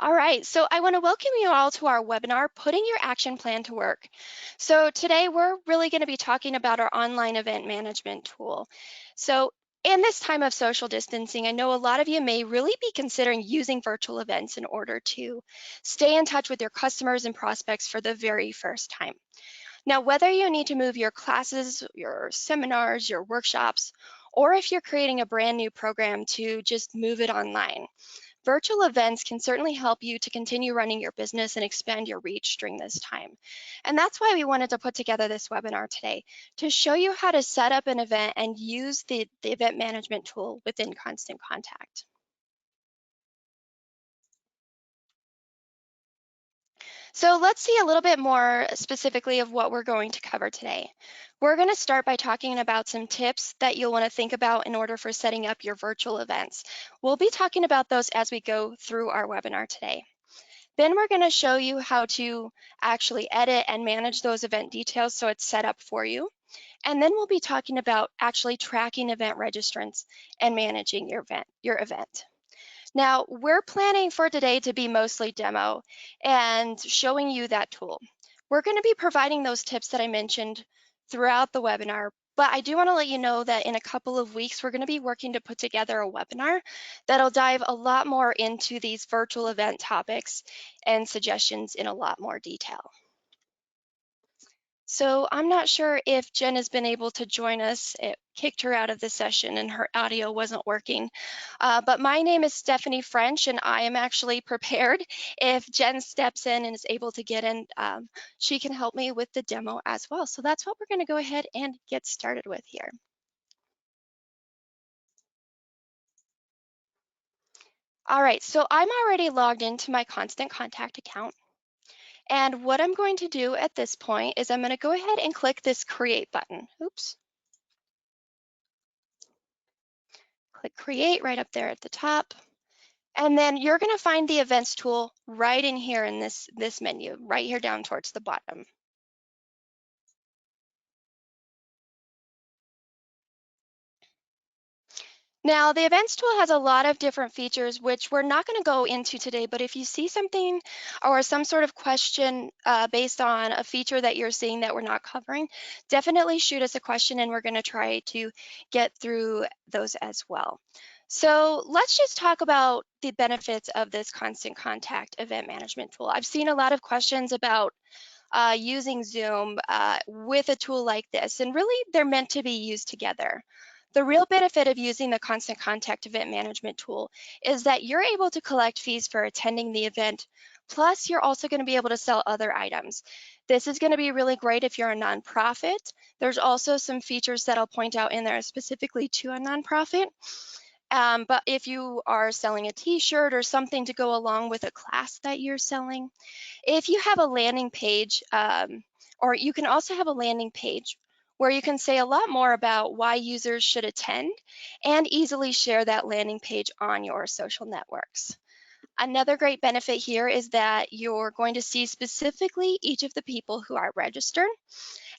All right, so I want to welcome you all to our webinar, Putting Your Action Plan to Work. So today we're really going to be talking about our online event management tool. So in this time of social distancing, I know a lot of you may really be considering using virtual events in order to stay in touch with your customers and prospects for the very first time. Now, whether you need to move your classes, your seminars, your workshops, or if you're creating a brand new program to just move it online, virtual events can certainly help you to continue running your business and expand your reach during this time. And that's why we wanted to put together this webinar today, to show you how to set up an event and use the event management tool within Constant Contact. So let's see a little bit more specifically of what we're going to cover today. We're going to start by talking about some tips that you'll want to think about in order for setting up your virtual events. We'll be talking about those as we go through our webinar today. Then we're going to show you how to actually edit and manage those event details so it's set up for you. And then we'll be talking about actually tracking event registrants and managing your event. Now, we're planning for today to be mostly demo and showing you that tool. We're going to be providing those tips that I mentioned throughout the webinar, but I do want to let you know that in a couple of weeks, we're going to be working to put together a webinar that'll dive a lot more into these virtual event topics and suggestions in a lot more detail. So I'm not sure if Jen has been able to join us. It kicked her out of the session and her audio wasn't working. But my name is Stephanie French, and I am actually prepared. If Jen steps in and is able to get in, she can help me with the demo as well. So that's what we're going to go ahead and get started with here. All right, so I'm already logged into my Constant Contact account. And what I'm going to do at this point is I'm going to go ahead and click this Create button. Oops. Click Create right up there at the top. And then you're going to find the Events tool right in here in this menu, right here down towards the bottom. Now, the Events tool has a lot of different features, which we're not going to go into today, but if you see something or some sort of question based on a feature that you're seeing that we're not covering, definitely shoot us a question and we're going to try to get through those as well. So let's just talk about the benefits of this Constant Contact event management tool. I've seen a lot of questions about using Zoom with a tool like this, and really they're meant to be used together. The real benefit of using the Constant Contact event management tool is that you're able to collect fees for attending the event, plus you're also going to be able to sell other items. This is going to be really great if you're a nonprofit. There's also some features that I'll point out in there specifically to a nonprofit. But if you are selling a t-shirt or something to go along with a class that you're selling, if you have a landing page, or you can also have a landing page where you can say a lot more about why users should attend and easily share that landing page on your social networks. Another great benefit here is that you're going to see specifically each of the people who are registered,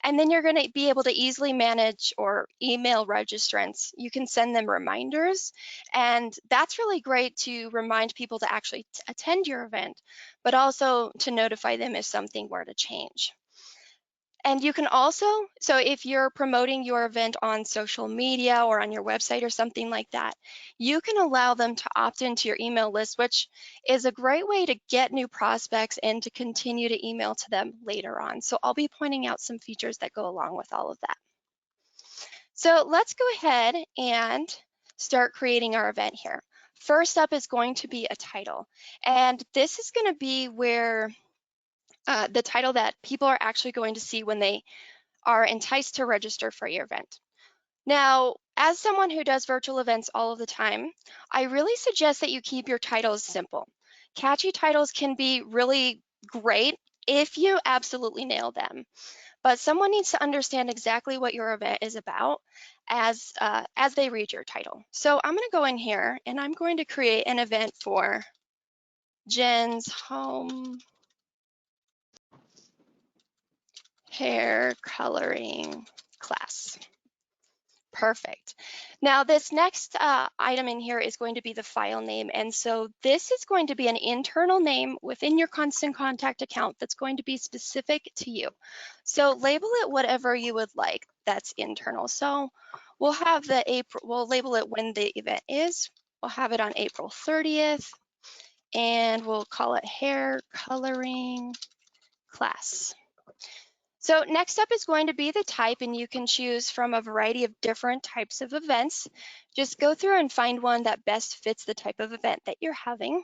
and then you're going to be able to easily manage or email registrants. You can send them reminders, and that's really great to remind people to actually attend your event, but also to notify them if something were to change. And you can also, so if you're promoting your event on social media or on your website or something like that, you can allow them to opt into your email list, which is a great way to get new prospects and to continue to email to them later on. So I'll be pointing out some features that go along with all of that. So let's go ahead and start creating our event here. First up is going to be a title. And this is going to be where the title that people are actually going to see when they are enticed to register for your event. Now, as someone who does virtual events all of the time, I really suggest that you keep your titles simple. Catchy titles can be really great if you absolutely nail them, but someone needs to understand exactly what your event is about as they read your title. So I'm going to go in here and I'm going to create an event for Jen's home hair coloring class. Perfect. Now this next item in here is going to be the file name. And so this is going to be an internal name within your Constant Contact account that's going to be specific to you. So label it whatever you would like that's internal. So we'll have we'll label it when the event is. We'll have it on April 30th and we'll call it hair coloring class. So next up is going to be the type, and you can choose from a variety of different types of events. Just go through and find one that best fits the type of event that you're having.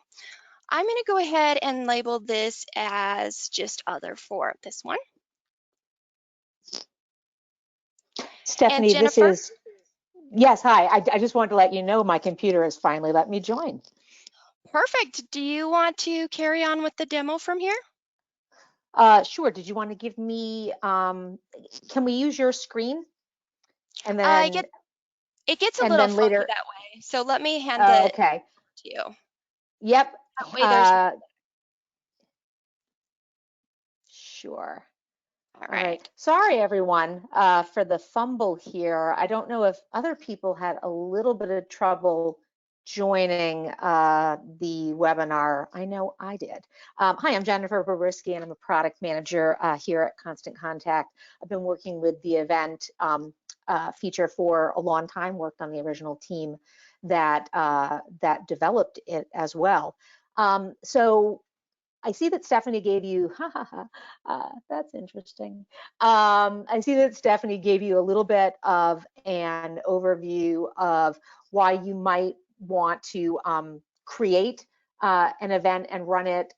I'm going to go ahead and label this as just other for this one. Stephanie, And Jennifer, yes, hi. I just wanted to let you know my computer has finally let me join. perfect. Do you want to carry on with the demo from here? Sure. Did you want to give me, can we use your screen? And It gets a little funky later. that way. So let me hand it Okay. to you. Yep. That way there's Sure. all All right. right. Sorry, everyone, for the fumble here. I don't know if other people had a little bit of trouble joining the webinar. I know I did. Hi, I'm Jennifer Bobrisky, and I'm a product manager here at Constant Contact. I've been working with the event feature for a long time, worked on the original team that, that developed it as well. So I see that Stephanie gave you, that's interesting. I see that Stephanie gave you a little bit of an overview of why you might want to create an event and run it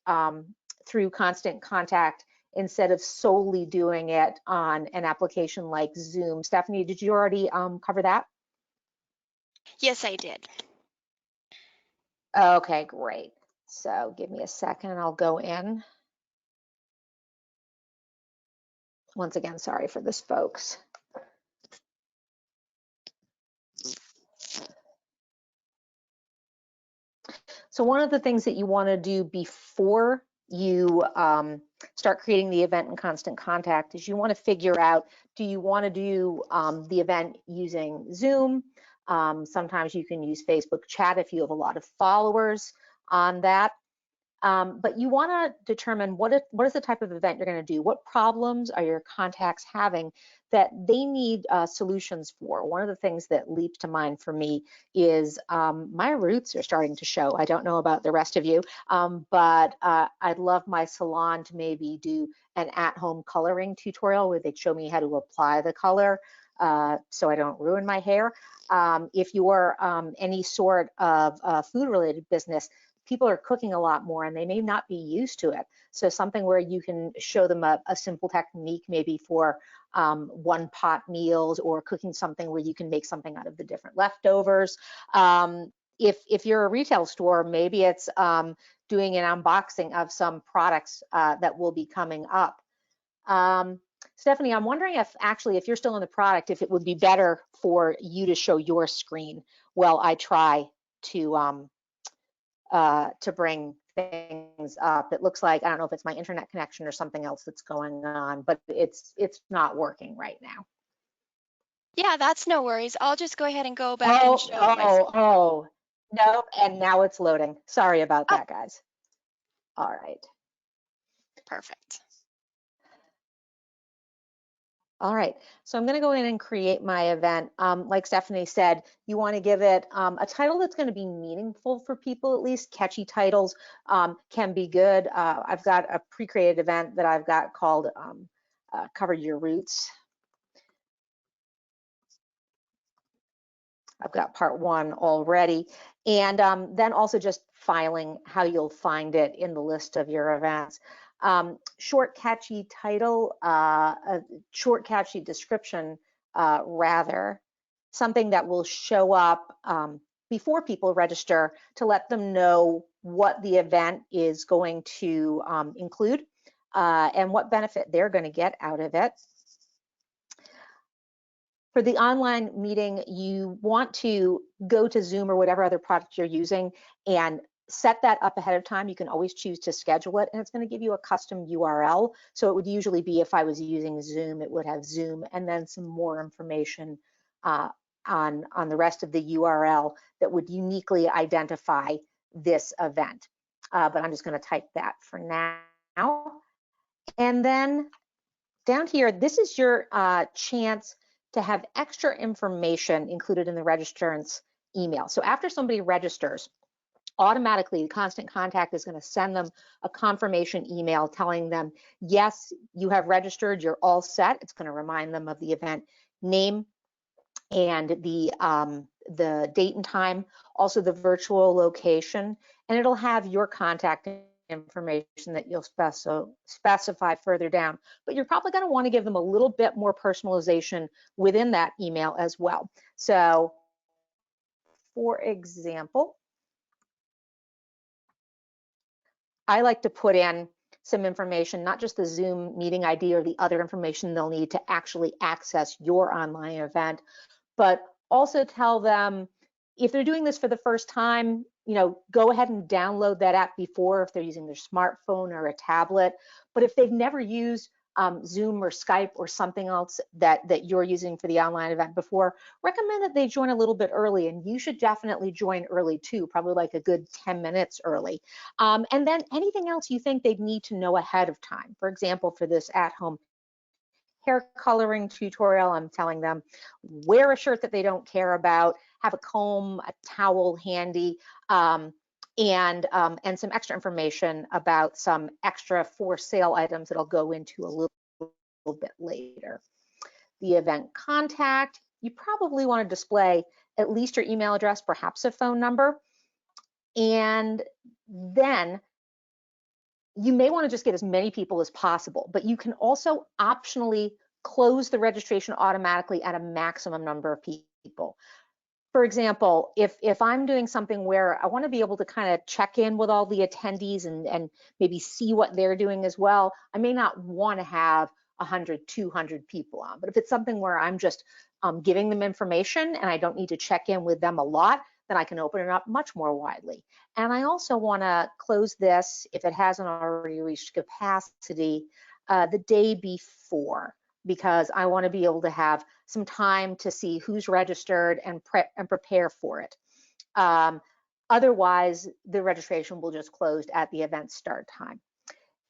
through Constant Contact instead of solely doing it on an application like Zoom. Stephanie, did you already cover that? Yes, I did. Okay, great. So give me a second and I'll go in. Once again, sorry for this, folks. So one of the things that you want to do before you start creating the event in Constant Contact is you want to figure out, do you want to do the event using Zoom? Sometimes you can use Facebook chat if you have a lot of followers on that. But you want to determine what is the type of event you're going to do. What problems are your contacts having that they need solutions for? One of the things that leaps to mind for me is my roots are starting to show. I don't know about the rest of you, but I'd love my salon to maybe do an at-home coloring tutorial where they'd show me how to apply the color so I don't ruin my hair. If you're any sort of food-related business, people are cooking a lot more and they may not be used to it. So something where you can show them a simple technique maybe for one pot meals, or cooking something where you can make something out of the different leftovers. If you're a retail store, maybe it's doing an unboxing of some products that will be coming up. Stephanie, I'm wondering if you're still in the product, if it would be better for you to show your screen while I try to bring things up. It looks like, I don't know if it's my internet connection or something else that's going on, but it's not working right now. Yeah, that's no worries. I'll just go ahead and go back and show my screen. No, and now it's loading. Sorry about Oh, that, guys. All right. perfect. All right, so I'm going to go in and create my event. Like Stephanie said, you want to give it a title that's going to be meaningful for people, at least. Catchy titles can be good. I've got a pre-created event that I've got called Cover Your Roots. I've got part one already. And then also just filing how you'll find it in the list of your events. Short, catchy title, a short, catchy description, rather, something that will show up before people register to let them know what the event is going to include and what benefit they're going to get out of it. For the online meeting, you want to go to Zoom or whatever other product you're using and set that up ahead of time. You can always choose to schedule it, and it's going to give you a custom URL. So it would usually be, if I was using Zoom, it would have Zoom and then some more information on the rest of the URL that would uniquely identify this event. But I'm just going to type that for now. And then down here, this is your chance to have extra information included in the registrant's email. So after somebody registers, automatically the Constant Contact is going to send them a confirmation email telling them, yes, you have registered, you're all set. It's going to remind them of the event name and the date and time, also the virtual location, and it'll have your contact information that you'll specify further down. But you're probably going to want to give them a little bit more personalization within that email as well. So, for example, I like to put in some information, not just the Zoom meeting ID or the other information they'll need to actually access your online event, but also tell them if they're doing this for the first time, go ahead and download that app before if they're using their smartphone or a tablet. But if they've never used Zoom or Skype or something else that you're using for the online event before, recommend that they join a little bit early, and you should definitely join early too, probably like a good 10 minutes early. And then anything else you think they'd need to know ahead of time. For example, for this at-home hair coloring tutorial, I'm telling them wear a shirt that they don't care about, have a comb, a towel handy, and some extra information about some extra for sale items that I'll go into a little bit later. The event contact, you probably want to display at least your email address, perhaps a phone number, and then you may want to just get as many people as possible, but you can also optionally close the registration automatically at a maximum number of people. For example, if I'm doing something where I want to be able to kind of check in with all the attendees and maybe see what they're doing as well, I may not want to have 100, 200 people on. But if it's something where I'm just giving them information and I don't need to check in with them a lot, then I can open it up much more widely. And I also want to close this, if it hasn't already reached capacity, the day before, because I want to be able to have some time to see who's registered and prepare for it. Otherwise, the registration will just close at the event start time.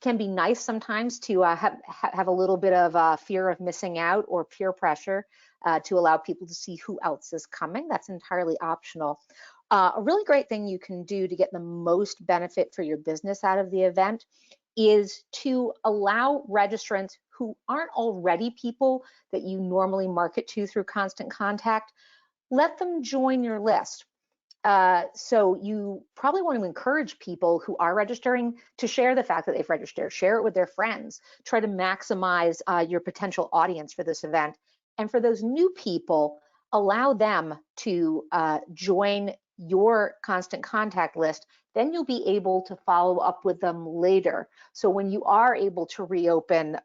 Can be nice sometimes to have a little bit of fear of missing out or peer pressure to allow people to see who else is coming. That's entirely optional. A really great thing you can do to get the most benefit for your business out of the event is to allow registrants who aren't already people that you normally market to through Constant Contact, let them join your list. So you probably want to encourage people who are registering to share the fact that they've registered, share it with their friends, try to maximize your potential audience for this event. And for those new people, allow them to join your Constant Contact list. Then you'll be able to follow up with them later. So when you are able to reopen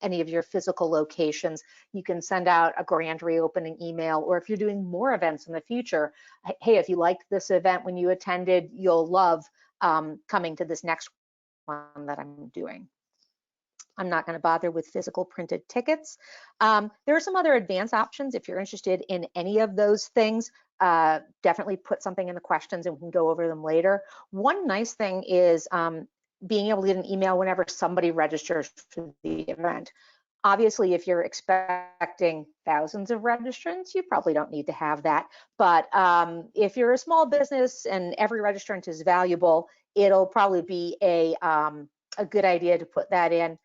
any of your physical locations, you can send out a grand reopening email, or if you're doing more events in the future, hey, if you liked this event when you attended, you'll love coming to this next one that I'm doing. I'm not going to bother with physical printed tickets. There are some other advanced options. If you're interested in any of those things, definitely put something in the questions and we can go over them later. One nice thing is being able to get an email whenever somebody registers for the event. Obviously, if you're expecting thousands of registrants, you probably don't need to have that. But if you're a small business and every registrant is valuable, it'll probably be a good idea to put that in.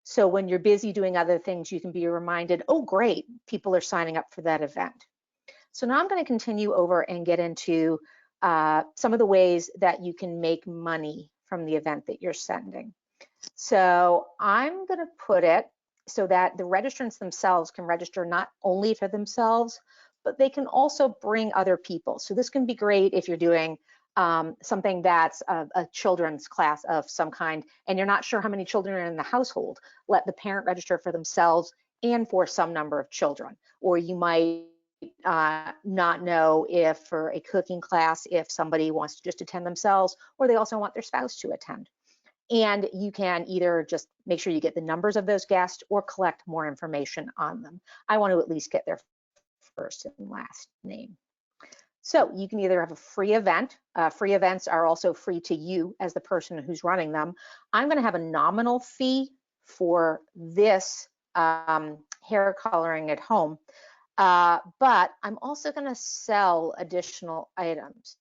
So when you're busy doing other things, you can be reminded, oh, great, people are signing up for that event. So now I'm going to continue over and get into some of the ways that you can make money from the event that you're sending. So I'm going to put it so that the registrants themselves can register not only for themselves, but they can also bring other people. So this can be great if you're doing something that's a children's class of some kind, and you're not sure how many children are in the household. Let the parent register for themselves and for some number of children. Or you might not know if for a cooking class, if somebody wants to just attend themselves, or they also want their spouse to attend. And you can either just make sure you get the numbers of those guests or collect more information on them. I want to at least get their first and last name. So you can either have a free event. Free events are also free to you as the person who's running them. I'm going to have a nominal fee for this hair coloring at home, but I'm also going to sell additional items.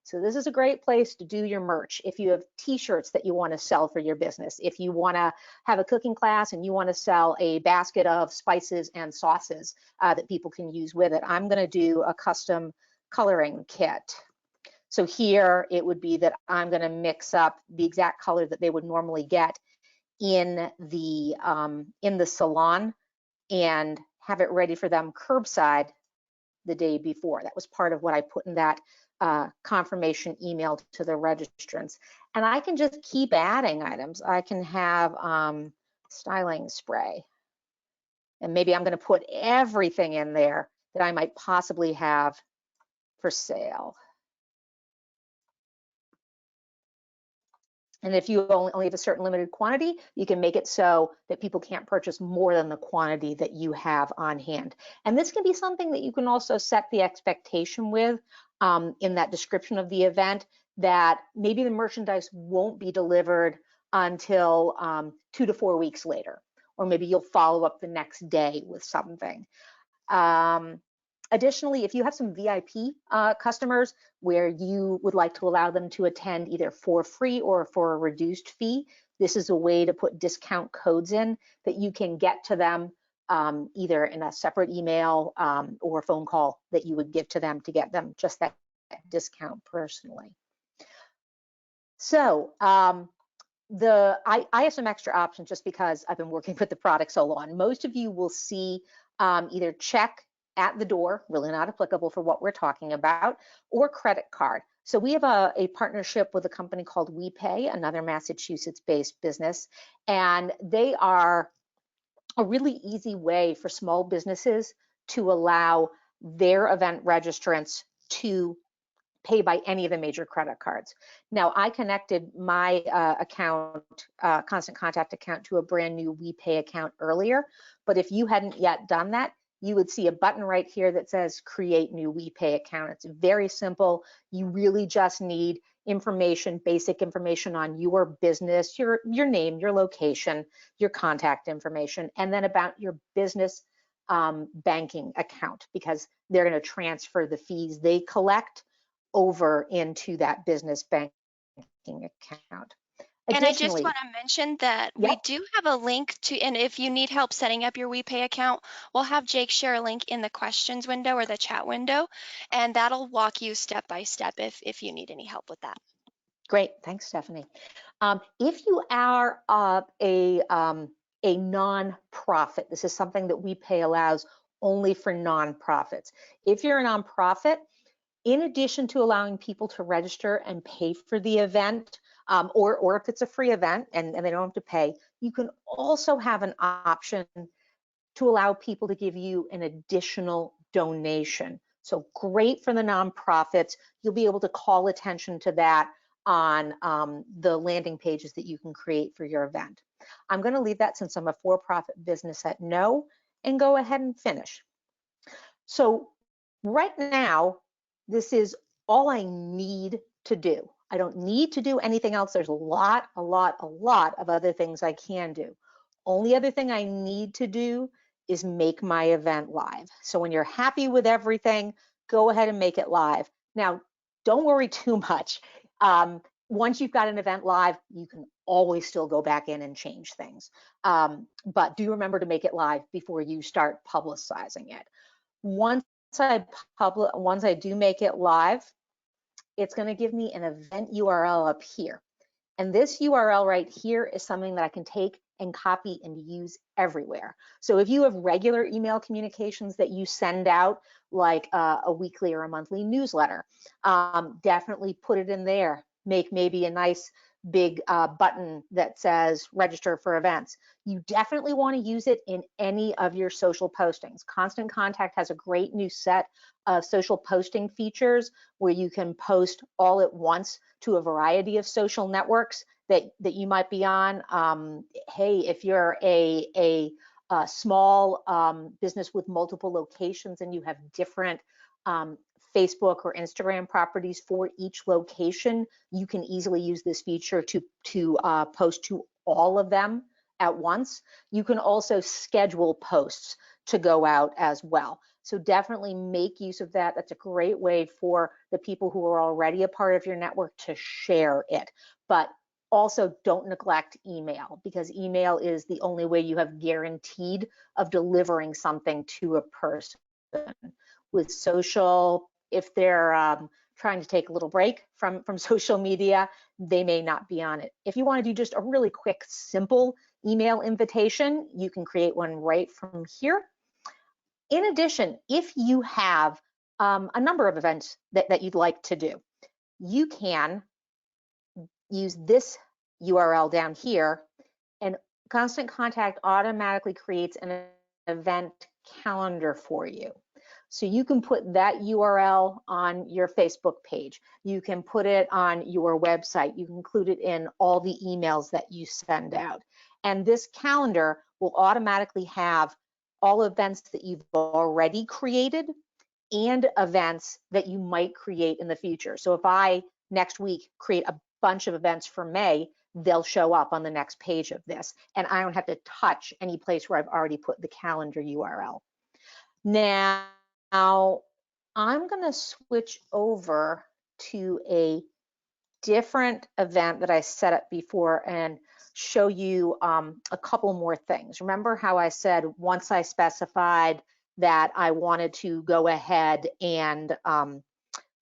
So this is a great place to do your merch. If you have t-shirts that you want to sell for your business, if you want to have a cooking class and you want to sell a basket of spices and sauces that people can use with it, I'm going to do a custom coloring kit. So here it would be that I'm going to mix up the exact color that they would normally get in the salon and have it ready for them curbside the day before. That was part of what I put in that confirmation email to the registrants. And I can just keep adding items. I can have styling spray. And maybe I'm going to put everything in there that I might possibly have for sale. And if you only have a certain limited quantity, you can make it so that people can't purchase more than the quantity that you have on hand. And this can be something that you can also set the expectation with in that description of the event, that maybe the merchandise won't be delivered until 2 to 4 weeks later, or maybe you'll follow up the next day with something. Additionally, if you have some VIP customers where you would like to allow them to attend either for free or for a reduced fee, this is a way to put discount codes in that you can get to them either in a separate email or phone call that you would give to them to get them just that discount personally. So I have some extra options just because I've been working with the product so long. Most of you will see either check at the door, really not applicable for what we're talking about, or credit card. So we have a partnership with a company called WePay, another Massachusetts-based business, and they are a really easy way for small businesses to allow their event registrants to pay by any of the major credit cards. Now, I connected my account, Constant Contact account, to a brand new WePay account earlier, but if you hadn't yet done that, you would see a button right here that says create new WePay account. It's very simple. You really just need information, basic information on your business, your name, your location, your contact information, and then about your business banking account, because they're going to transfer the fees they collect over into that business banking account. And I just Additionally, want to mention that we yep, do have a link to, and if you need help setting up your WePay account, we'll have Jake share a link in the questions window or the chat window, and that'll walk you step by step if you need any help with that. great, thanks, Stephanie. If you are a nonprofit, this is something that WePay allows only for nonprofits. If you're a nonprofit, in addition to allowing people to register and pay for the event, or if it's a free event and they don't have to pay, you can also have an option to allow people to give you an additional donation. So great for the nonprofits. You'll be able to call attention to that on the landing pages that you can create for your event. I'm going to leave that, since I'm a for-profit business, at no, and go ahead and finish. So right now, this is all I need to do. I don't need to do anything else. There's a lot of other things I can do. Only other thing I need to do is make my event live. So when you're happy with everything, go ahead and make it live. Now, don't worry too much. Once you've got an event live, you can always still go back in and change things. But do remember to make it live before you start publicizing it. Once I do make it live, it's going to give me an event URL up here. And this URL right here is something that I can take and copy and use everywhere. So if you have regular email communications that you send out, like a weekly or a monthly newsletter, definitely put it in there. Make maybe a nice big button that says register for events. You definitely want to use it in any of your social postings. Constant Contact has a great new set of social posting features where you can post all at once to a variety of social networks that you might be on. Hey, if you're a a small business with multiple locations and you have different Facebook or Instagram properties for each location, you can easily use this feature to post to all of them at once. You can also schedule posts to go out as well. So definitely make use of that. That's a great way for the people who are already a part of your network to share it. But also don't neglect email, because email is the only way you have guaranteed of delivering something to a person. With social, if they're trying to take a little break from social media, they may not be on it. If you want to do just a really quick, simple email invitation, you can create one right from here. In addition, if you have a number of events that you'd like to do, you can use this URL down here, and Constant Contact automatically creates an event calendar for you. So you can put that URL on your Facebook page. You can put it on your website. You can include it in all the emails that you send out. And this calendar will automatically have all events that you've already created and events that you might create in the future. So if I next week create a bunch of events for May, they'll show up on the next page of this, and I don't have to touch any place where I've already put the calendar URL. Now, I'm going to switch over to a different event that I set up before and show you a couple more things. Remember how I said once I specified that I wanted to go ahead and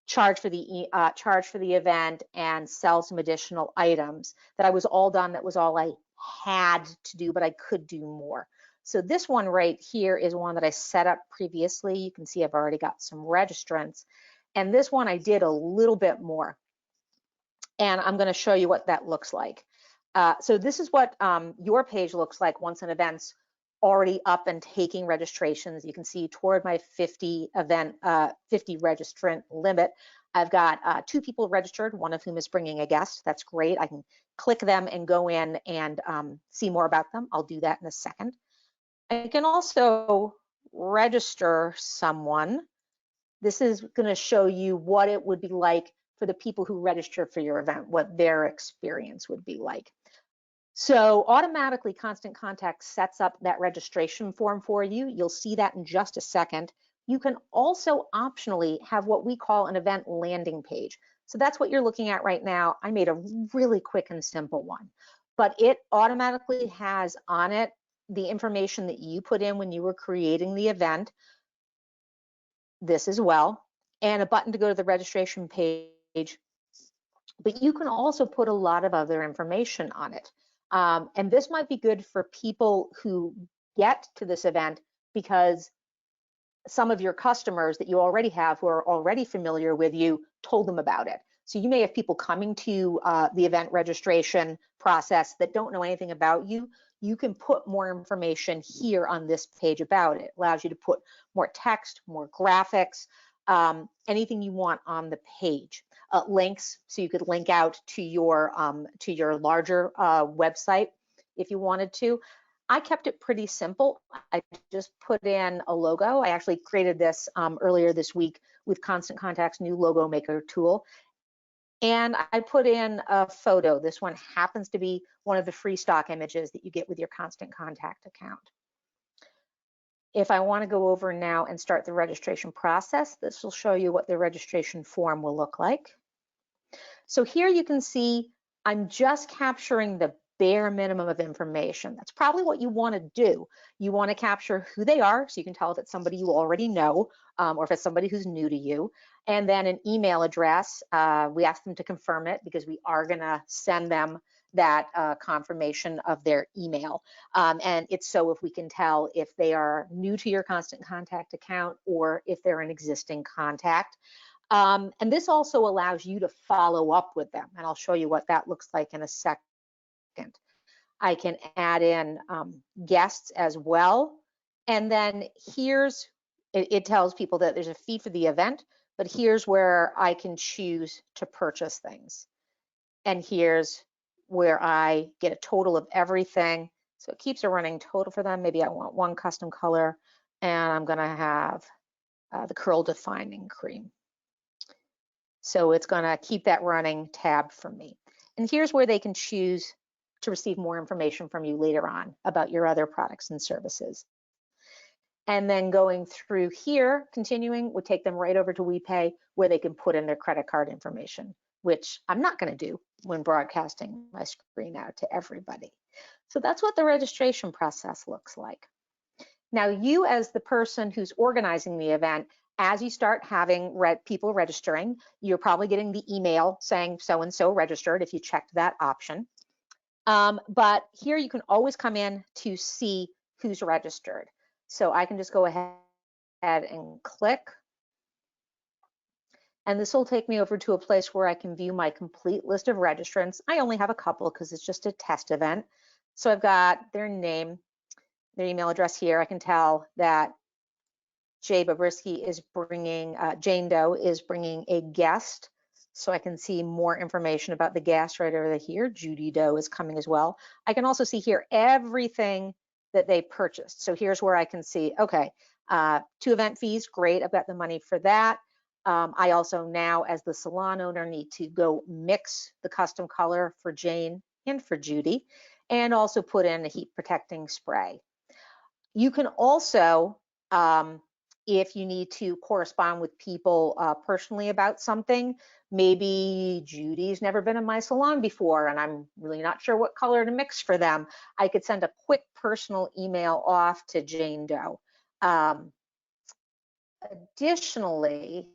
charge for the event and sell some additional items, that I was all done. That was all I had to do, but I could do more. So this one right here is one that I set up previously. You can see I've already got some registrants, and this one I did a little bit more, and I'm going to show you what that looks like. So this is what your page looks like once an event's already up and taking registrations. You can see toward my 50 registrant limit, I've got 2 people registered, one of whom is bringing a guest. That's great. I can click them and go in and see more about them. I'll do that in a second. I can also register someone. This is going to show you what it would be like for the people who register for your event, what their experience would be like. So automatically Constant Contact sets up that registration form for you. You'll see that in just a second. You can also optionally have what we call an event landing page. So that's what you're looking at right now. I made a really quick and simple one, but it automatically has on it the information that you put in when you were creating the event, this as well, and a button to go to the registration page. But you can also put a lot of other information on it. And this might be good for people who get to this event because some of your customers that you already have who are already familiar with you told them about it. So you may have people coming to the event registration process that don't know anything about you. You can put more information here on this page about it. It allows you to put more text, more graphics, anything you want on the page. Links, so you could link out to your larger website if you wanted to. I kept it pretty simple. I just put in a logo. I actually created this earlier this week with Constant Contact's new logo maker tool. And I put in a photo. This one happens to be one of the free stock images that you get with your Constant Contact account. If I want to go over now and start the registration process, this will show you what the registration form will look like. So here you can see I'm just capturing the bare minimum of information. That's probably what you want to do. You want to capture who they are, so you can tell if it's somebody you already know or if it's somebody who's new to you. And then an email address. We ask them to confirm it because we are going to send them that confirmation of their email. And it's so if we can tell if they are new to your Constant Contact account or if they're an existing contact. And this also allows you to follow up with them. And I'll show you what that looks like in a second. I can add in guests as well. And then here's, it tells people that there's a fee for the event, but here's where I can choose to purchase things. And here's where I get a total of everything So it keeps a running total for them. Maybe I want one custom color, and I'm going to have the curl defining cream. So it's going to keep that running tab for me. And here's where they can choose to receive more information from you later on about your other products and services. And then going through here, continuing, would take them right over to WePay, where they can put in their credit card information, which I'm not going to do when broadcasting my screen out to everybody. So that's what the registration process looks like. Now, you as the person who's organizing the event, as you start having people registering, you're probably getting the email saying so-and-so registered if you checked that option. But here you can always come in to see who's registered. So I can just go ahead and click. And this will take me over to a place where I can view my complete list of registrants. I only have a couple because it's just a test event. So I've got their name, their email address here. I can tell that Jay Bobrisky is bringing, Jane Doe is bringing a guest. So I can see more information about the guest right over here. Judy Doe is coming as well. I can also see here everything that they purchased. So here's where I can see, okay, 2 event fees, great, I've got the money for that. I also now, as the salon owner, need to go mix the custom color for Jane and for Judy, and also put in a heat protecting spray. You can also, if you need to correspond with people personally about something, maybe Judy's never been in my salon before and I'm really not sure what color to mix for them, I could send a quick personal email off to Jane Doe. Additionally,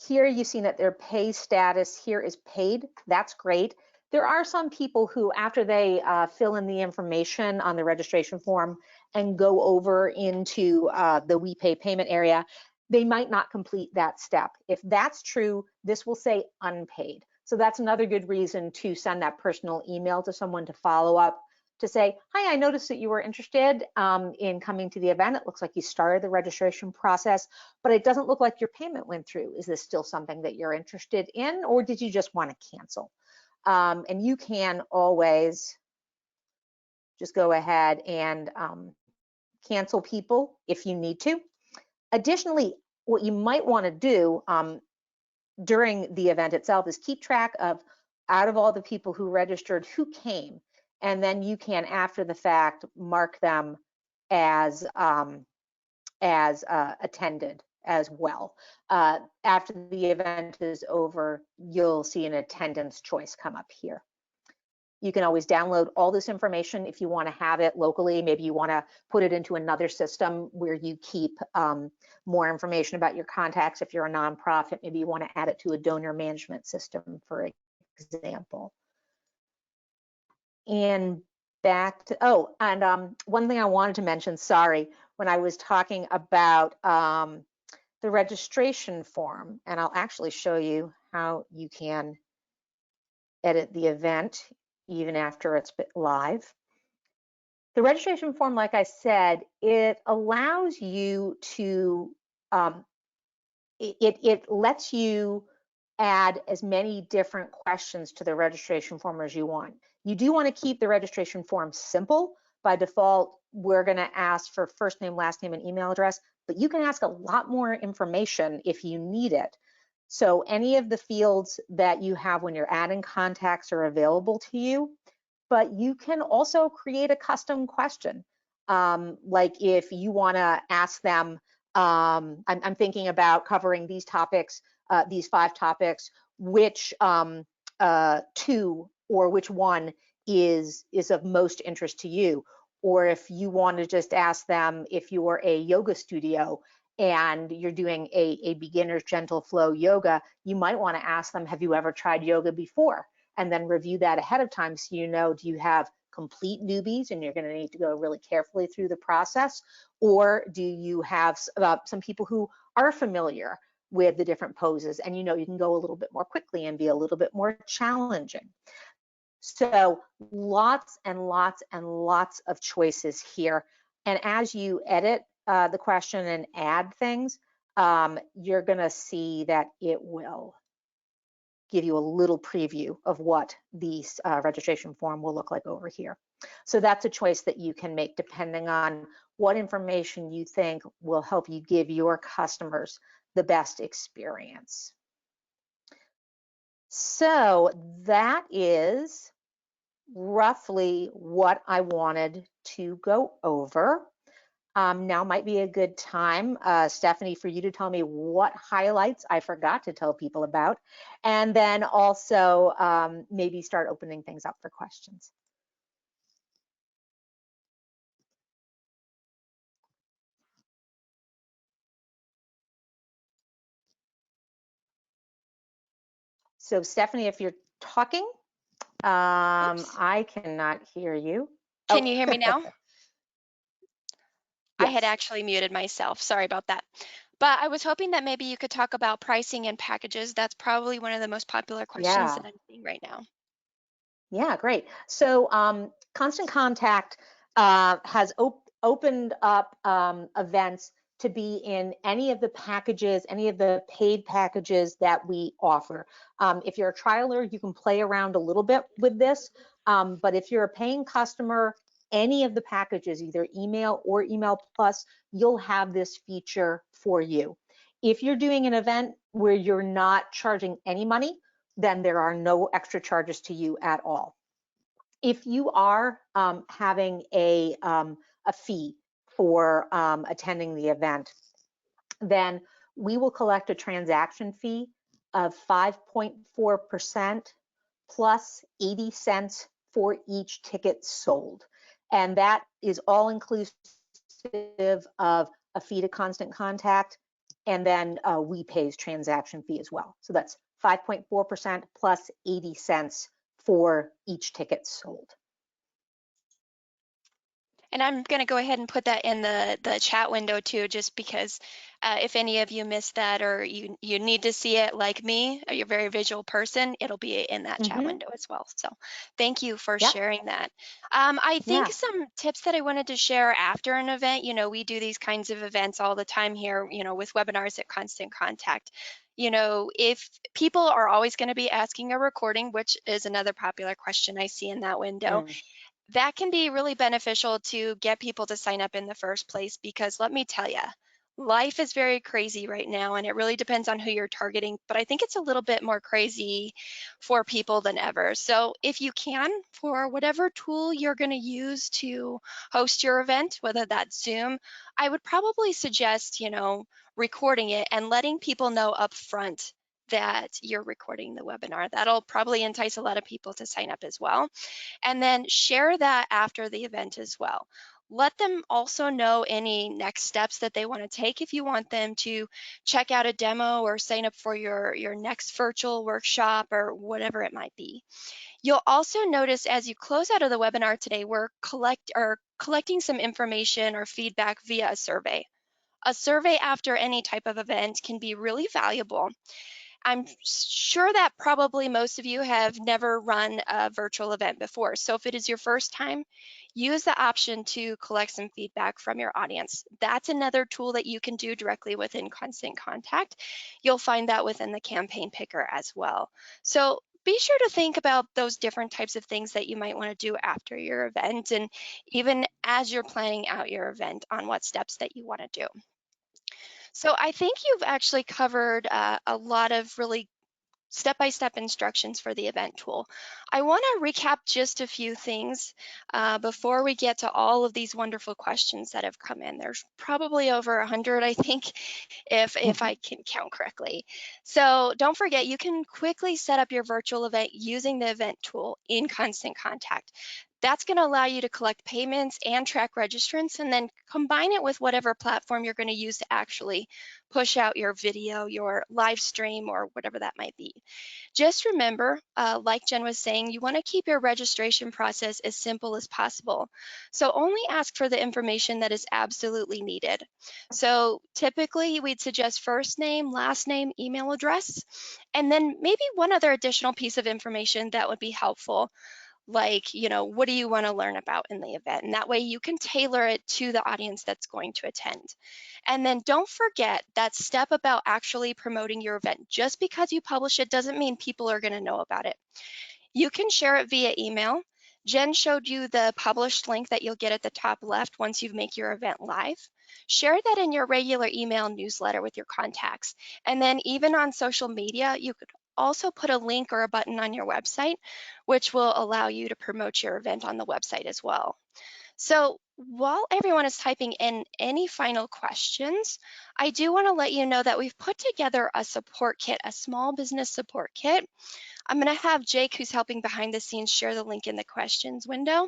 here you've seen that their pay status here is paid. That's great. There are some people who, after they fill in the information on the registration form and go over into the WePay payment area, they might not complete that step. If that's true, this will say unpaid. So that's another good reason to send that personal email to someone to follow up, to say, hi, I noticed that you were interested in coming to the event. It looks like you started the registration process, but it doesn't look like your payment went through. Is this still something that you're interested in, or did you just want to cancel? And you can always just go ahead and cancel people if you need to. Additionally, what you might want to do during the event itself is keep track of, out of all the people who registered, who came, and then you can, after the fact, mark them as attended as well. After the event is over, you'll see an attendance choice come up here. You can always download all this information if you want to have it locally. Maybe you want to put it into another system where you keep more information about your contacts. If you're a nonprofit, maybe you want to add it to a donor management system, for example. And back to, oh, and one thing I wanted to mention, sorry, when I was talking about the registration form, and I'll actually show you how you can edit the event even after it's live. The registration form, like I said, it allows you to, it lets you add as many different questions to the registration form as you want. You do want to keep the registration form simple. By default, we're going to ask for first name, last name, and email address, but you can ask a lot more information if you need it. So any of the fields that you have when you're adding contacts are available to you, but you can also create a custom question. Like if you want to ask them, I'm thinking about covering these topics, these 5 topics, which 2 or which one is of most interest to you. Or if you want to just ask them, if you're a yoga studio and you're doing a beginner's gentle flow yoga, you might want to ask them, have you ever tried yoga before? And then review that ahead of time so you know, do you have complete newbies and you're going to need to go really carefully through the process, or do you have some people who are familiar with the different poses and you know you can go a little bit more quickly and be a little bit more challenging. So lots and lots and lots of choices here. And as you edit the question and add things, you're going to see that it will give you a little preview of what the registration form will look like over here. So that's a choice that you can make depending on what information you think will help you give your customers the best experience. So that is roughly what I wanted to go over. Now might be a good time, Stephanie, for you to tell me what highlights I forgot to tell people about, and then also maybe start opening things up for questions. So Stephanie, if you're talking, Oops. I cannot hear you. Can Oh, you hear me now? I had yes. actually muted myself. Sorry about that. But I was hoping that maybe you could talk about pricing and packages. That's probably one of the most popular questions Yeah. that I'm seeing right now. Yeah, great. So Constant Contact has opened up events to be in any of the packages, any of the paid packages that we offer. If you're a trialer, you can play around a little bit with this, but if you're a paying customer, any of the packages, either email or email plus, you'll have this feature for you. If you're doing an event where you're not charging any money, then there are no extra charges to you at all. If you are having a fee for attending the event, then we will collect a transaction fee of 5.4% plus 80 cents for each ticket sold. And that is all inclusive of a fee to Constant Contact, and then WePay's transaction fee as well. So that's 5.4% plus 80 cents for each ticket sold. And I'm going to go ahead and put that in the chat window too, just because if any of you missed that or you need to see it like me, or you're a very visual person, it'll be in that chat Mm-hmm. window as well. So thank you for Yep. sharing that. I think Yeah. some tips that I wanted to share after an event, we do these kinds of events all the time here, with webinars at Constant Contact. If people are always going to be asking a recording, which is another popular question I see in that window, Mm. that can be really beneficial to get people to sign up in the first place because let me tell you, life is very crazy right now and it really depends on who you're targeting, but I think it's a little bit more crazy for people than ever. So if you can, for whatever tool you're going to use to host your event, whether that's Zoom, I would probably suggest, recording it and letting people know up front that you're recording the webinar. That'll probably entice a lot of people to sign up as well. And then share that after the event as well. Let them also know any next steps that they want to take if you want them to check out a demo or sign up for your next virtual workshop or whatever it might be. You'll also notice as you close out of the webinar today, we're collecting some information or feedback via a survey. A survey after any type of event can be really valuable. I'm sure that probably most of you have never run a virtual event before. So if it is your first time, use the option to collect some feedback from your audience. That's another tool that you can do directly within Constant Contact. You'll find that within the campaign picker as well. So be sure to think about those different types of things that you might want to do after your event and even as you're planning out your event on what steps that you want to do. So I think you've actually covered a lot of really step-by-step instructions for the event tool. I want to recap just a few things before we get to all of these wonderful questions that have come in. There's probably over 100, I think, if I can count correctly. So don't forget, you can quickly set up your virtual event using the event tool in Constant Contact. That's going to allow you to collect payments and track registrants and then combine it with whatever platform you're going to use to actually push out your video, your live stream, or whatever that might be. Just remember, like Jen was saying, you want to keep your registration process as simple as possible. So only ask for the information that is absolutely needed. So typically we'd suggest first name, last name, email address, and then maybe one other additional piece of information that would be helpful, like, what do you want to learn about in the event? And that way you can tailor it to the audience that's going to attend. And then don't forget that step about actually promoting your event. Just because you publish it doesn't mean people are going to know about it. You can share it via email. Jen showed you the published link that you'll get at the top left once you make your event live. Share that in your regular email newsletter with your contacts. And then even on social media, you could also put a link or a button on your website, which will allow you to promote your event on the website as well. So while everyone is typing in any final questions, I do want to let you know that we've put together a support kit, a small business support kit. I'm going to have Jake, who's helping behind the scenes, share the link in the questions window.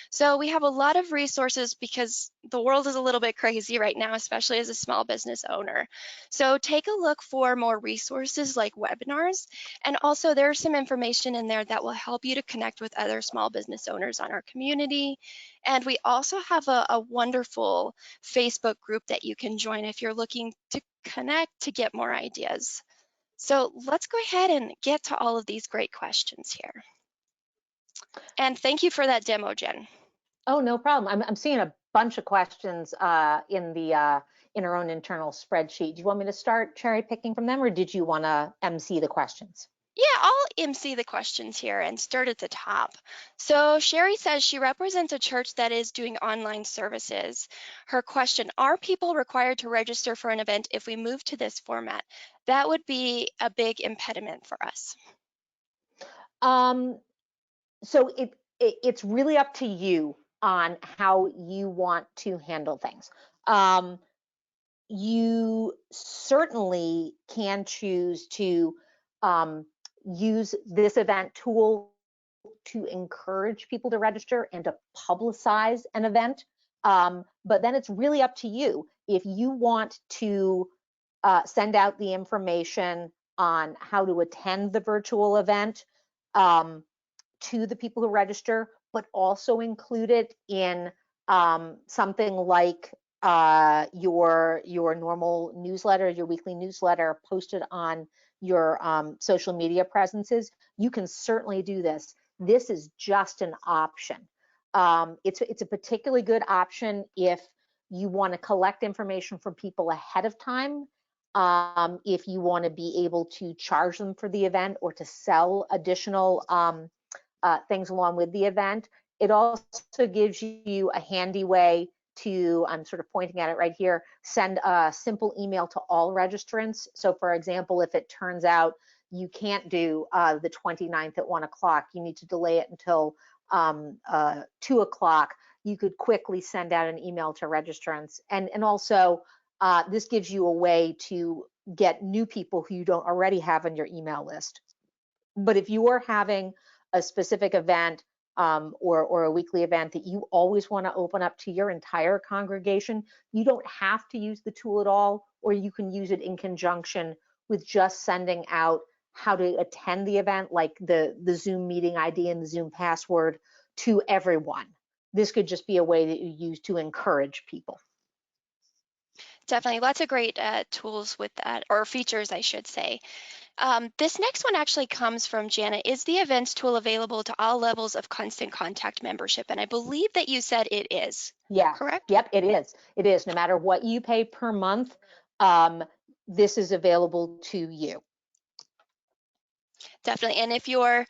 So we have a lot of resources because the world is a little bit crazy right now, especially as a small business owner. So take a look for more resources like webinars. And also there's some information in there that will help you to connect with other small business owners on our community. And we also have a wonderful Facebook group that you can join if you're looking to connect to get more ideas. So let's go ahead and get to all of these great questions here. And thank you for that demo, Jen. Oh, no problem. I'm seeing a bunch of questions in our own internal spreadsheet. Do you want me to start cherry picking from them, or did you want to MC the questions? Yeah, I'll MC the questions here and start at the top. So Sherry says she represents a church that is doing online services. Her question, are people required to register for an event if we move to this format? That would be a big impediment for us. Um, so it's really up to you on how you want to handle things. You certainly can choose to um, use this event tool to encourage people to register and to publicize an event. But then it's really up to you. If you want to send out the information on how to attend the virtual event um, to the people who register, but also include it in something like your normal newsletter, your weekly newsletter posted on your social media presences, you can certainly do this. This is just an option. It's a particularly good option if you want to collect information from people ahead of time. If you want to be able to charge them for the event or to sell additional things along with the event. It also gives you a handy way to, I'm sort of pointing at it right here, send a simple email to all registrants. So for example, if it turns out you can't do the 29th at 1 o'clock, you need to delay it until 2 o'clock, you could quickly send out an email to registrants. And also, this gives you a way to get new people who you don't already have on your email list. But if you are having a specific event or a weekly event that you always want to open up to your entire congregation, you don't have to use the tool at all, or you can use it in conjunction with just sending out how to attend the event, like the Zoom meeting ID and the Zoom password to everyone. This could just be a way that you use to encourage people. Definitely lots of great tools with that, or features, I should say. This next one actually comes from Janet. Is the events tool available to all levels of Constant Contact membership? And I believe that you said it is, Yeah, correct? yep, it is. It is. No matter what you pay per month, um, this is available to you. Definitely. And if you're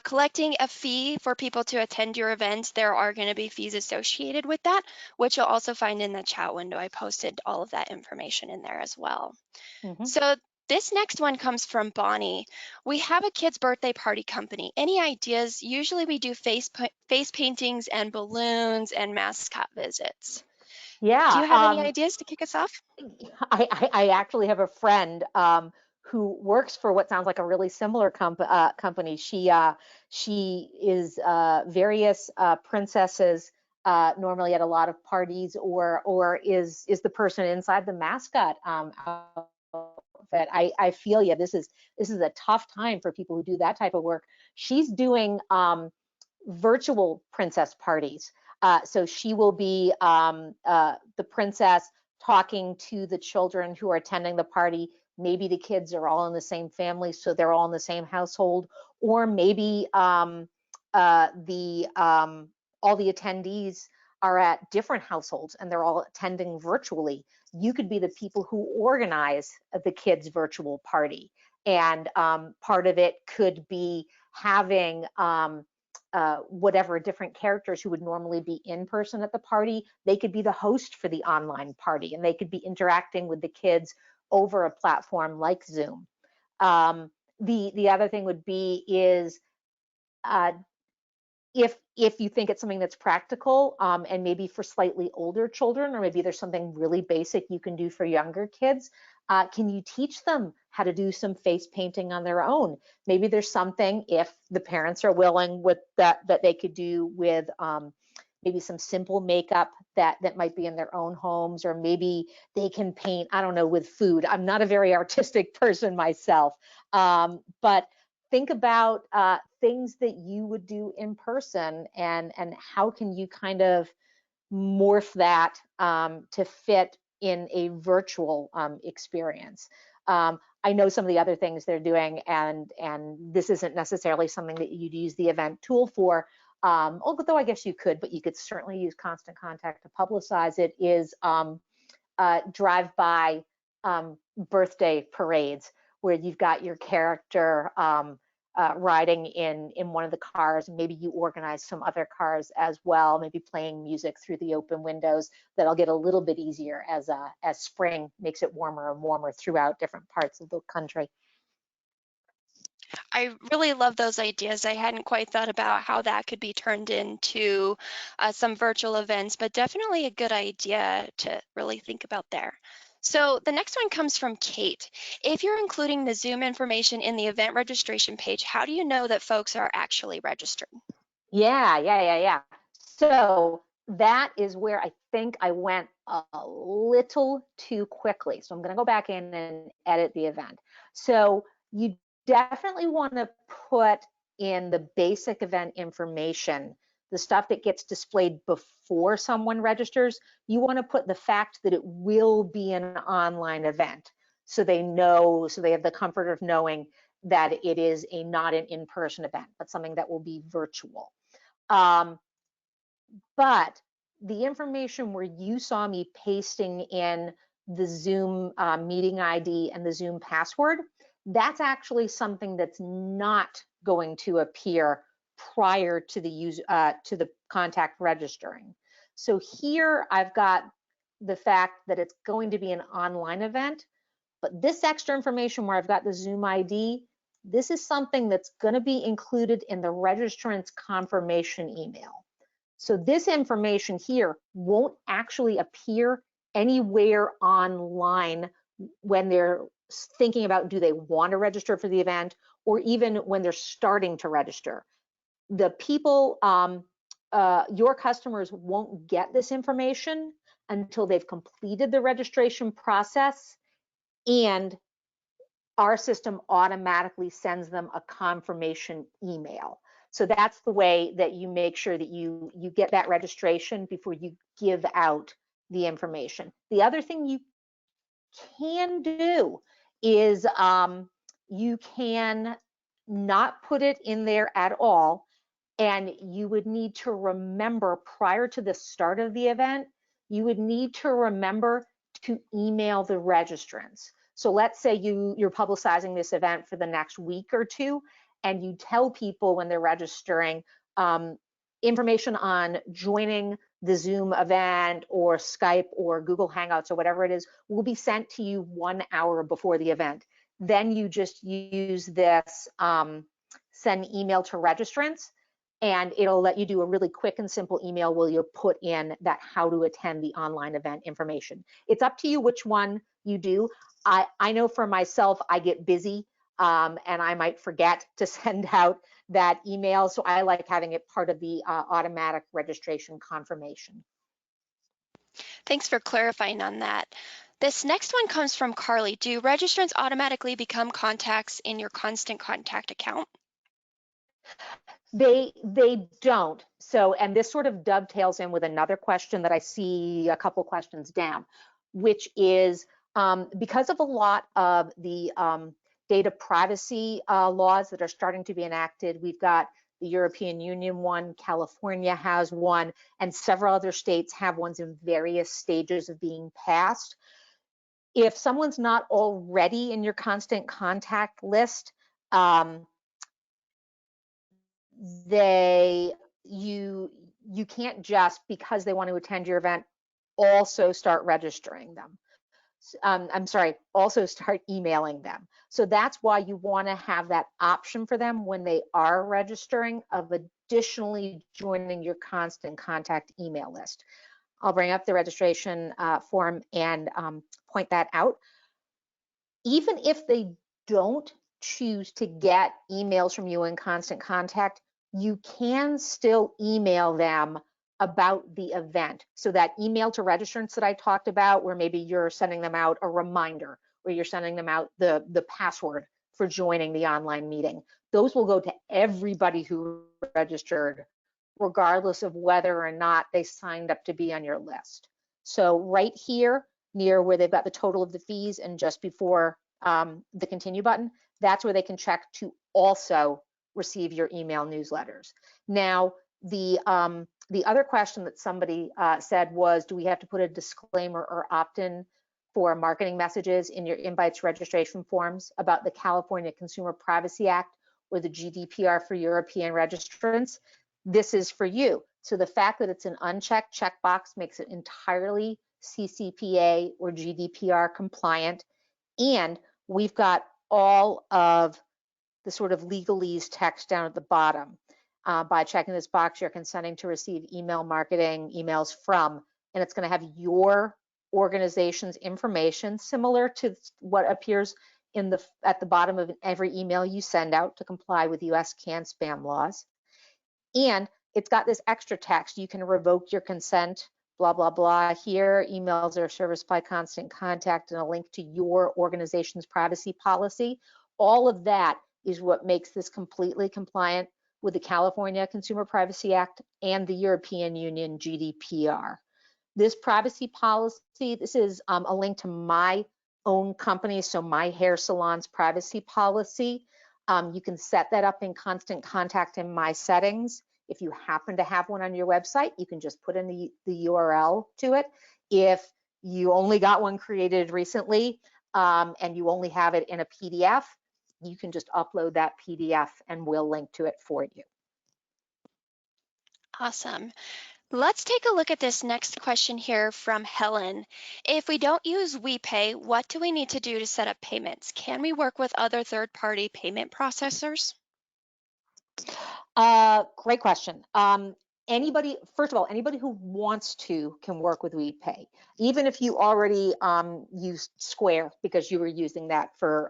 collecting a fee for people to attend your event, there are going to be fees associated with that, which you'll also find in the chat window. I posted all of that information in there as well. Mm-hmm. So this next one comes from Bonnie. We have a kid's birthday party company. Any ideas? Usually we do face paintings and balloons and mascot visits. Do Yeah, you have any ideas to kick us off? I actually have a friend who works for what sounds like a really similar company. She is various princesses normally at a lot of parties, or is the person inside the mascot outfit. I feel you. This is a tough time for people who do that type of work. She's doing virtual princess parties. So she will be the princess talking to the children who are attending the party. Maybe the kids are all in the same family, so they're all in the same household, or maybe all the attendees are at different households and they're all attending virtually. You could be the people who organize the kids' virtual party. And part of it could be having whatever different characters who would normally be in person at the party, they could be the host for the online party and they could be interacting with the kids over a platform like Zoom. The other thing would be is uh, if you think it's something that's practical and maybe for slightly older children, or maybe there's something really basic you can do for younger kids, can you teach them how to do some face painting on their own? Maybe there's something, if the parents are willing, with that they could do with maybe some simple makeup that might be in their own homes, or maybe they can paint, I don't know, with food. I'm not a very artistic person myself, but think about things that you would do in person, and how can you kind of morph that to fit in a virtual experience. I know some of the other things they're doing, and this isn't necessarily something that you'd use the event tool for, although I guess you could, but you could certainly use Constant Contact to publicize it, is drive-by birthday parades, where you've got your character riding in one of the cars, and maybe you organize some other cars as well, maybe playing music through the open windows. That'll get a little bit easier as spring makes it warmer and warmer throughout different parts of the country. I really love those ideas. I hadn't quite thought about how that could be turned into some virtual events, but definitely a good idea to really think about there. So the next one comes from Kate. If you're including the Zoom information in the event registration page, how do you know that folks are actually registered? Yeah. So that is where I think I went a little too quickly. So I'm going to go back in and edit the event. So you definitely want to put in the basic event information, the stuff that gets displayed before someone registers. You want to put the fact that it will be an online event, so they know, so they have the comfort of knowing that it is not an in-person event, but something that will be virtual. But the information where you saw me pasting in the Zoom meeting ID and the Zoom password, that's actually something that's not going to appear prior to the contact registering. So here I've got the fact that it's going to be an online event, but this extra information where I've got the Zoom ID, this is something that's going to be included in the registrant's confirmation email. So this information here won't actually appear anywhere online when they're thinking about, do they want to register for the event, or even when they're starting to register. The people, your customers won't get this information until they've completed the registration process, and our system automatically sends them a confirmation email. So that's the way that you make sure that you get that registration before you give out the information. The other thing you can do is you can not put it in there at all, and you would need to remember prior to the start of the event, you would need to remember to email the registrants. So let's say you're publicizing this event for the next week or two, and you tell people when they're registering information on joining the Zoom event or Skype or Google Hangouts or whatever it is will be sent to you 1 hour before the event. Then you just use this send email to registrants, and it'll let you do a really quick and simple email where you'll put in that how to attend the online event information. It's up to you which one you do. I know for myself, I get busy and I might forget to send out that email, so I like having it part of the automatic registration confirmation. Thanks for clarifying on that. This next one comes from Carly. Do registrants automatically become contacts in your Constant Contact account? They don't. So, and this sort of dovetails in with another question that I see a couple questions down, which is because of a lot of the data privacy laws that are starting to be enacted. We've got the European Union one, California has one, and several other states have ones in various stages of being passed. If someone's not already in your constant contact list, you can't just, because they want to attend your event, also start registering them. I'm sorry, also start emailing them. So that's why you want to have that option for them when they are registering of additionally joining your constant contact email list. I'll bring up the registration form and point that out. Even if they don't choose to get emails from you in constant contact, you can still email them about the event. So that email to registrants that I talked about, where maybe you're sending them out a reminder, or you're sending them out the password for joining the online meeting, those will go to everybody who registered, regardless of whether or not they signed up to be on your list. So right here, near where they've got the total of the fees and just before the continue button, that's where they can check to also receive your email newsletters. Now, the other question that somebody said was, do we have to put a disclaimer or opt-in for marketing messages in your invites registration forms about the California Consumer Privacy Act or the GDPR for European registrants? This is for you. So the fact that it's an unchecked checkbox makes it entirely CCPA or GDPR compliant. And we've got all of the sort of legalese text down at the bottom. By checking this box, you're consenting to receive email marketing emails from, and it's going to have your organization's information, similar to what appears at the bottom of every email you send out to comply with US CAN-SPAM laws. And it's got this extra text. You can revoke your consent, blah, blah, blah. Here, emails are serviced by constant contact and a link to your organization's privacy policy. All of that is what makes this completely compliant with the California Consumer Privacy Act and the European Union GDPR. This privacy policy, this is a link to my own company, so my hair salon's privacy policy. You can set that up in constant contact in my settings. If you happen to have one on your website, you can just put in the URL to it. If you only got one created recently and you only have it in a PDF, you can just upload that PDF and we'll link to it for you. Awesome. Let's take a look at this next question here from Helen. If we don't use WePay, what do we need to do to set up payments? Can we work with other third-party payment processors? Great question. First of all, anybody who wants to can work with WePay, even if you already used Square because you were using that for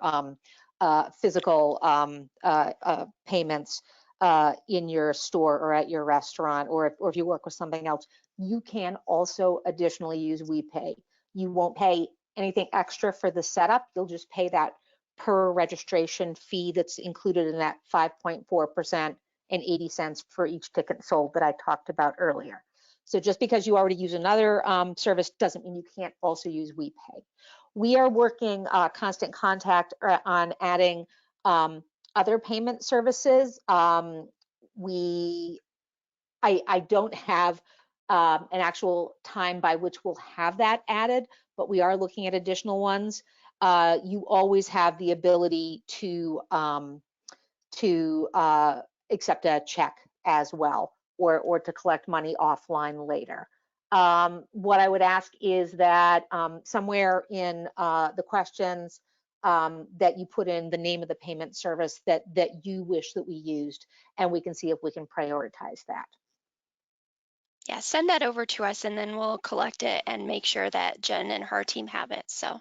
physical payments in your store or at your restaurant, or if you work with something else, you can also additionally use WePay. You won't pay anything extra for the setup. You'll just pay that per registration fee that's included in that 5.4% and 80 cents for each ticket sold that I talked about earlier. So just because you already use another service doesn't mean you can't also use WePay. We are working constant contact on adding other payment services. I don't have an actual time by which we'll have that added, but we are looking at additional ones. You always have the ability to accept a check as well, or to collect money offline later. What I would ask is that somewhere in the questions that you put in the name of the payment service that you wish that we used, and we can see if we can prioritize that. Yeah, send that over to us and then we'll collect it and make sure that Jen and her team have it. So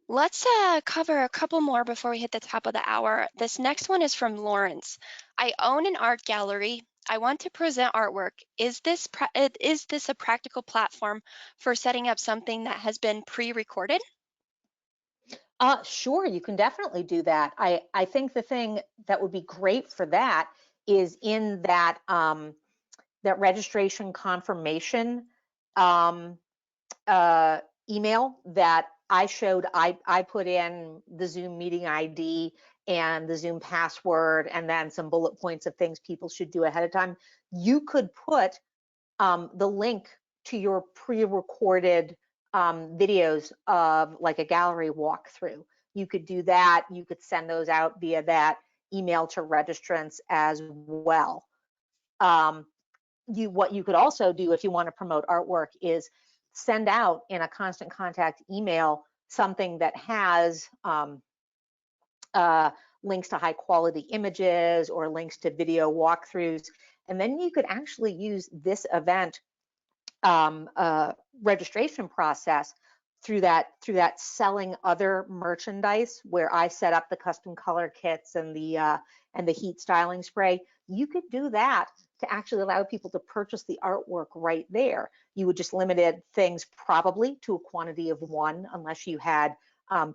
let's cover a couple more before we hit the top of the hour. This next one is from Lawrence. I own an art gallery. I want to present artwork. Is this a practical platform for setting up something that has been pre-recorded? Sure, you can definitely do that. I think the thing that would be great for that is in that that registration confirmation email that I showed. I put in the Zoom meeting ID and the Zoom password, and then some bullet points of things people should do ahead of time, you could put the link to your pre-recorded videos of like a gallery walkthrough. You could do that. You could send those out via that email to registrants as well. What you could also do if you want to promote artwork is send out in a constant contact email something that has links to high quality images or links to video walkthroughs. And then you could actually use this event registration process through that selling other merchandise, where I set up the custom color kits and the heat styling spray. You could do that to actually allow people to purchase the artwork right there. You would just limit things probably to a quantity of one, unless you had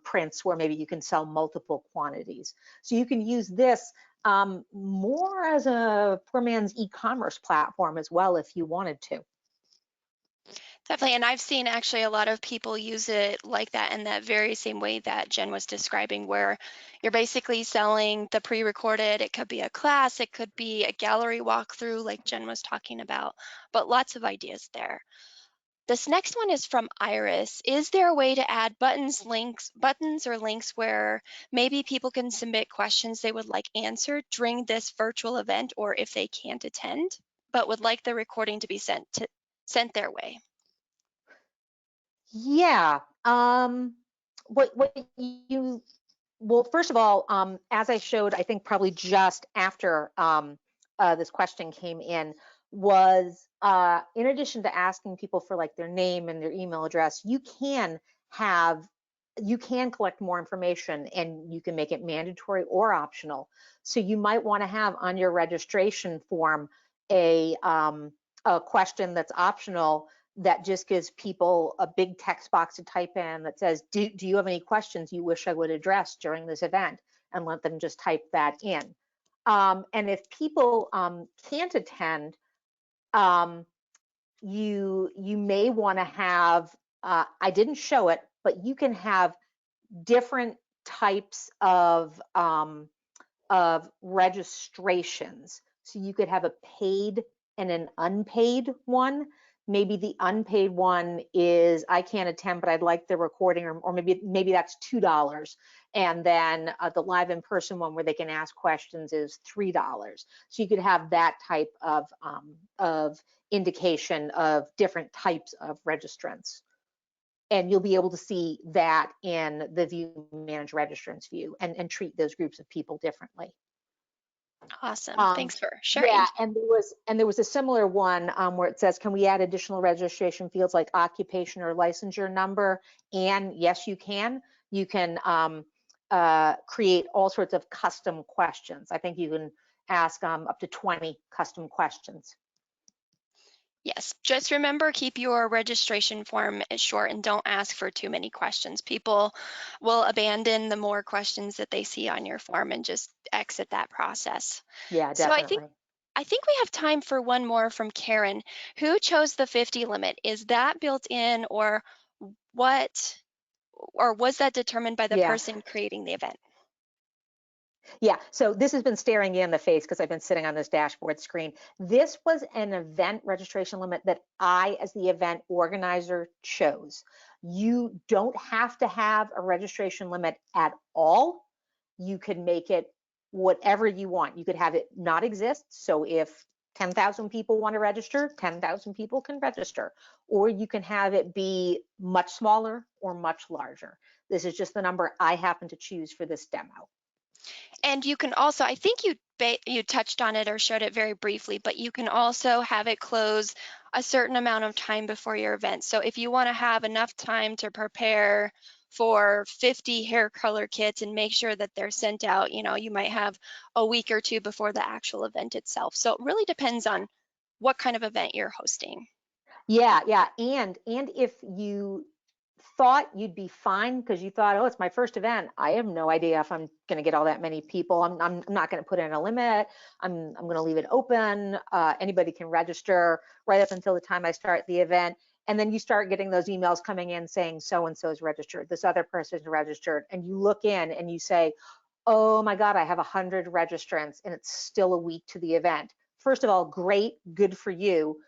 prints where maybe you can sell multiple quantities. So you can use this more as a poor man's e-commerce platform as well if you wanted to. Definitely, and I've seen actually a lot of people use it like that, in that very same way that Jen was describing, where you're basically selling the pre-recorded. It could be a class, it could be a gallery walkthrough like Jen was talking about, but lots of ideas there. This next one is from Iris. Is there a way to add buttons or links where maybe people can submit questions they would like answered during this virtual event, or if they can't attend, but would like the recording to be sent their way? Yeah. What you Well, first of all, as I showed, I think probably just after this question came in, was in addition to asking people for like their name and their email address, you can collect more information, and you can make it mandatory or optional. So you might want to have on your registration form a question that's optional, that just gives people a big text box to type in that says, do you have any questions you wish I would address during this event? And let them just type that in. And if people can't attend, you may want to have, I didn't show it, but you can have different types of registrations. So you could have a paid and an unpaid one. Maybe the unpaid one is, I can't attend, but I'd like the recording, or maybe that's $2. And then the live in-person one where they can ask questions is $3. So you could have that type of indication of different types of registrants. And you'll be able to see that in the view manage registrants view, and treat those groups of people differently. Awesome. Um, Thanks for sharing. yeah, and there was a similar one where it says, can we add additional registration fields like occupation or licensure number? And yes, you can. You can create all sorts of custom questions. I think you can ask up to 20 custom questions. Yes, just remember, keep your registration form short and don't ask for too many questions. People will abandon the more questions that they see on your form and just exit that process. Yeah, So definitely. I think we have time for one more from Karen. Who chose the 50 limit? Is that built in, or what, or was that determined by the Yeah. person creating the event? Yeah, so this has been staring you in the face because I've been sitting on this dashboard screen. This was an event registration limit that I, as the event organizer, chose. You don't have to have a registration limit at all. You can make it whatever you want. You could have it not exist. So if 10,000 people want to register, 10,000 people can register. Or you can have it be much smaller or much larger. This is just the number I happen to choose for this demo. And you can also, I think you touched on it or showed it very briefly, but you can also have it close a certain amount of time before your event. So if you want to have enough time to prepare for 50 hair color kits and make sure that they're sent out, you might have a week or two before the actual event itself. So it really depends on what kind of event you're hosting. Yeah, yeah. And if you thought you'd be fine because you thought, oh, it's my first event, I have no idea if I'm going to get all that many people. I'm not going to put in a limit. I'm going to leave it open. Anybody can register right up until the time I start the event. And then you start getting those emails coming in saying so and so is registered, this other person is registered, and you look in and you say, oh my God, I have 100 registrants and it's still a week to the event. First of all, great, good for you.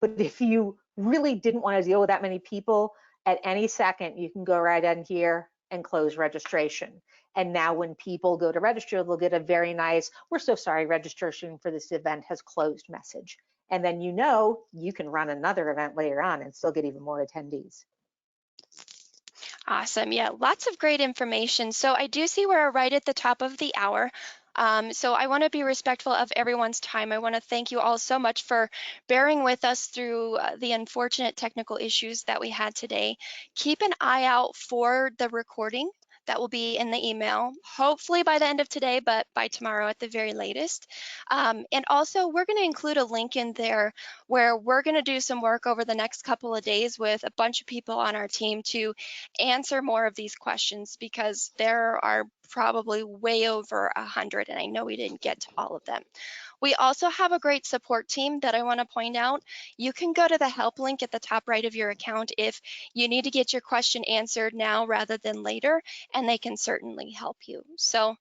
But if you really didn't want to deal with that many people, at any second, you can go right in here and close registration. And now when people go to register, they'll get a very nice, we're so sorry, registration for this event has closed message. And then you know you can run another event later on and still get even more attendees. Awesome. Yeah, lots of great information. So I do see we're right at the top of the hour. So I want to be respectful of everyone's time. I want to thank you all so much for bearing with us through the unfortunate technical issues that we had today. Keep an eye out for the recording that will be in the email, hopefully by the end of today, but by tomorrow at the very latest. And also, we're going to include a link in there where we're going to do some work over the next couple of days with a bunch of people on our team to answer more of these questions because there are probably way over 100, and I know we didn't get to all of them. We also have a great support team that I want to point out. You can go to the help link at the top right of your account if you need to get your question answered now rather than later, and they can certainly help you. So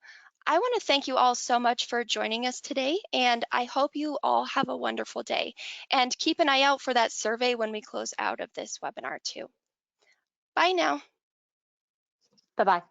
I want to thank you all so much for joining us today, and I hope you all have a wonderful day. And keep an eye out for that survey when we close out of this webinar too. Bye now. Bye-bye.